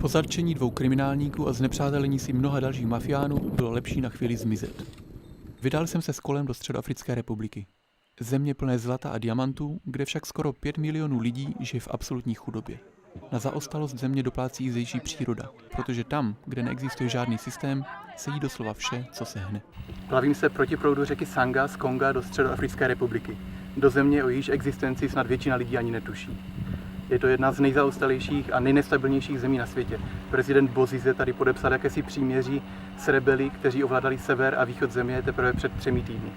Po zatčení 2 kriminálníků a znepřátelení si mnoha dalších mafiánů bylo lepší na chvíli zmizet. Vydal jsem se s kolem do Středoafrické republiky. Země plné zlata a diamantů, kde však skoro 5 milionů lidí žije v absolutní chudobě. Na zaostalost země doplácí zdejší příroda, protože tam, kde neexistuje žádný systém, se jí doslova vše, co se hne. Plavím se proti proudu řeky Sanga z Konga do Středoafrické republiky. Do země, o jejíž existenci snad většina lidí ani netuší. Je to jedna z nejzaostalejších a nejnestabilnějších zemí na světě. Prezident Bozizé tady podepsal jakési příměří s rebeli, kteří ovládali sever a východ země teprve před 3 týdny.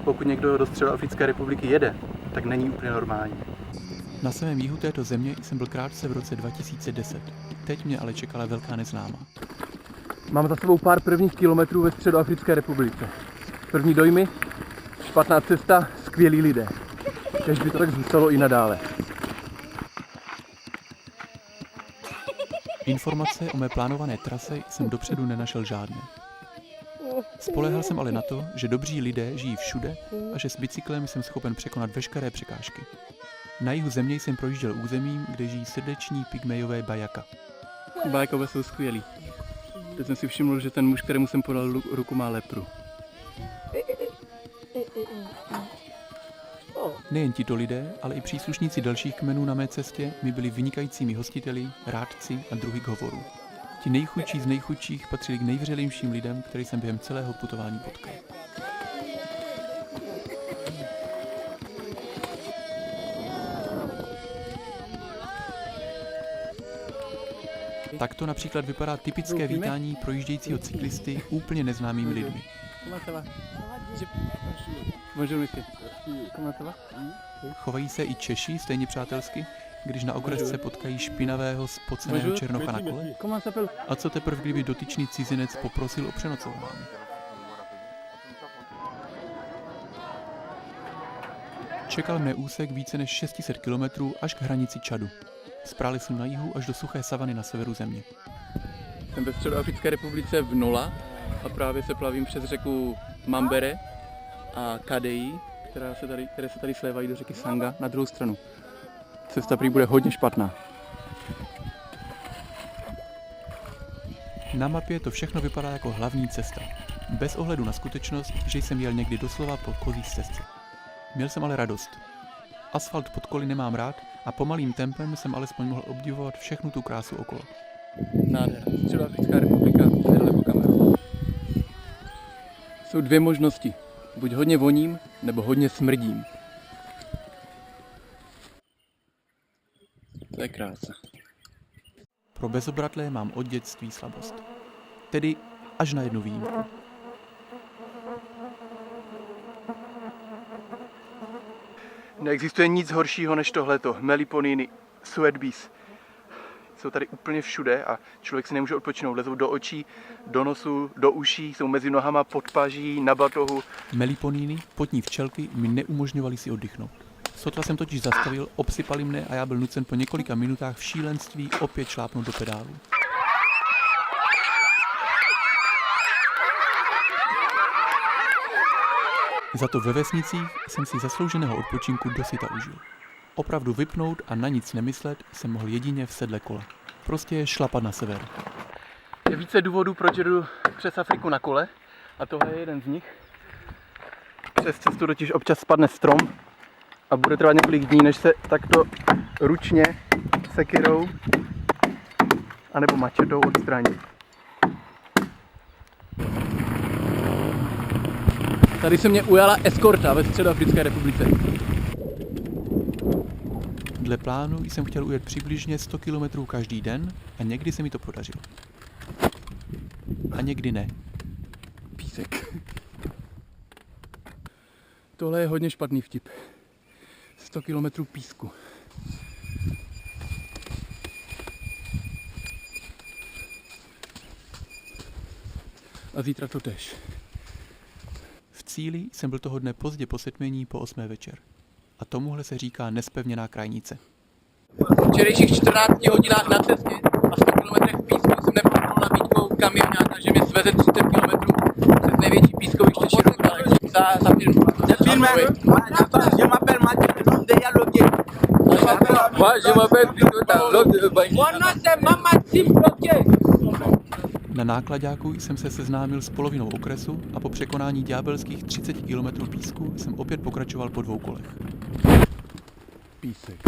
Pokud někdo do Středoafrické republiky jede, tak není úplně normální. Na samém jihu této země jsem byl krátce v roce 2010. Teď mě ale čekala velká neznámá. Mám za sebou pár prvních kilometrů ve Středoafrické republice. První dojmy, špatná cesta, skvělí lidé. Kež by to tak zůstalo i nadále. Informace o mé plánované trase jsem dopředu nenašel žádné. Spoléhal jsem ale na to, že dobří lidé žijí všude a že s bicyklem jsem schopen překonat veškeré překážky. Na jihu země jsem projížděl územím, kde žijí srdeční pygmejové bajaka. Bajakové jsou skvělí. Teď jsem si všiml, že ten muž, kterému jsem podal ruku, má lepru. Nejen tito lidé, ale i příslušníci dalších kmenů na mé cestě mi byli vynikajícími hostiteli, rádci a druhy k hovoru. Ti nejchudší z nejchudších patřili k nejvřelejším lidem, který jsem během celého putování potkal. Takto například vypadá typické vítání projíždějícího cyklisty úplně neznámými lidmi. Chovají se i Češi stejně přátelsky, když na okresce potkají špinavého, spoceného černocha na kole? A co teprve, kdyby dotyčný cizinec poprosil o přenocování? Čekal mne úsek více než 600 km až k hranici Čadu. Z pralesu na jihu až do suché savany na severu země. Jsem ve Středoafrické republice v Nola a právě se plavím přes řeku Mambere a Kadeji, které se tady slévají do řeky Sanga na druhou stranu. Cesta prý bude hodně špatná. Na mapě to všechno vypadá jako hlavní cesta. Bez ohledu na skutečnost, že jsem jel někdy doslova po kozí stezce. Měl jsem ale radost. Asfalt pod koly nemám rád a pomalým tempem jsem alespoň mohl obdivovat všechnu tu krásu okolo. Nádhera. Středoafrická republika, nedaleko Kameru. Jsou 2 možnosti. Buď hodně voním, nebo hodně smrdím. To je krása. Pro bezobratlé mám od dětství slabost. Tedy až na jednu výjimku. Neexistuje nic horšího než tohleto. Meliponiny, Soweto. Jsou tady úplně všude a člověk si nemůže odpočinout. Lezou do očí, do nosu, do uší, jsou mezi nohama, pod paží, na batohu. Meliponiny, potní včelky, mi neumožňovaly si oddychnout. Sotva jsem totiž zastavil, obsypali mne a já byl nucen po několika minutách v šílenství opět šlápnout do pedálu. Za to ve vesnicích jsem si zaslouženého odpočinku dosyta užil. Opravdu vypnout a na nic nemyslet jsem mohl jedině v sedle kola. Prostě šlapat na sever. Je více důvodů, proč jdu přes Afriku na kole a tohle je jeden z nich. Přes cestu totiž občas spadne strom a bude trvat několik dní, než se takto ručně sekirou anebo mačetou odstraní. Tady se mě ujala eskorta ve Středoafrické republice. Dle plánu jsem chtěl ujet přibližně 100 km každý den a někdy se mi to podařilo. A někdy ne. Písek. Tohle je hodně špatný vtip. 100 km písku. A zítra to též. V cíli jsem byl toho dne pozdě po setmění po 8. večer. A tomuhle se říká nespevněná krajnice. V včerejších 14 hodinách na cestě a 100 km písku jsem nepohodl nabídkou kamionáka, že mě sveze 30 km přes největší pískoviště Široký za firmu. Je m'appelle Mathieu de Yalogué. Moi, je m'appelle plutôt Talok de Baï. Mon nom c'est Mamad Na nákladáku jsem se seznámil s polovinou okresu a po překonání ďábelských 30 km písku jsem opět pokračoval po 2 kolech. Písek.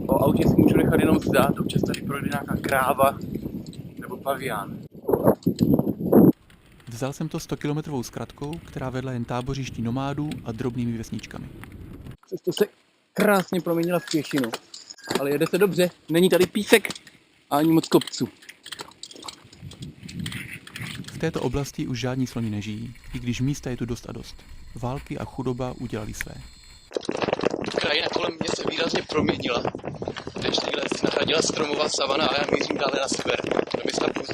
O autě si můžu nechat jenom zdát, občas tady projde nějaká kráva nebo pavián. Vzal jsem to 100-kilometrovou zkratkou, která vedla jen tábořiští nomádů a drobnými vesničkami. Cesto se krásně proměnila v pěšinu, ale jede se dobře, není tady písek a ani moc kopců. V této oblasti už žádní sloni nežijí, i když místa je tu dost a dost. Války a chudoba udělali své. Krajina kolem mě se výrazně proměnila. Deštný les nahradila stromová savana a já mířím dále na sever, do města Puzu.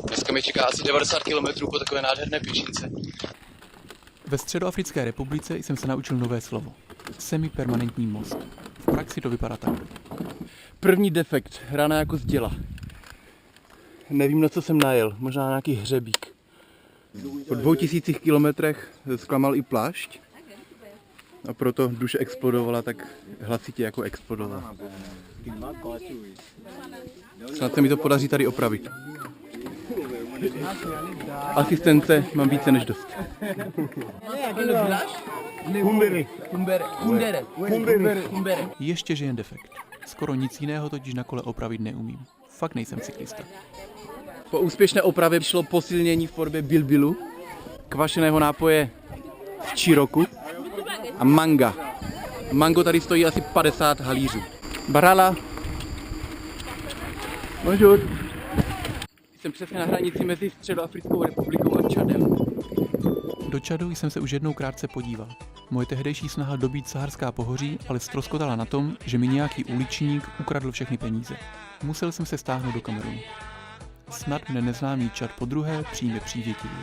Dneska mě čeká asi 90 km po takové nádherné pěšince. Ve Středoafrické republice jsem se naučil nové slovo. Semipermanentní most. V praxi to vypadá tak. První defekt, rána jako z děla. Nevím, na co jsem najel, možná nějaký hřebík. Po 2000 kilometrech zklamal i plášť a proto duše explodovala tak hlasitě jako explodovala. Snad se mi to podaří tady opravit. Asistence mám více než dost. Ještě že jen defekt. Skoro nic jiného totiž na kole opravit neumím. Fakt nejsem cyklista. Po úspěšné opravě šlo posilnění v podobě bilbilu, kvašeného nápoje z Čiroku a manga. Mango tady stojí asi 50 halířů. Barala. Bonjour. Jsem přesně na hranici mezi Středoafrickou republikou a Čadem. Do Čadu jsem se už jednou krátce podíval. Moje tehdejší snaha dobít saharská pohoří ale ztroskotala na tom, že mi nějaký uličník ukradl všechny peníze. Musel jsem se stáhnout do Kamerunu. Snad mne neznámý Čad podruhé přijme přívětivě.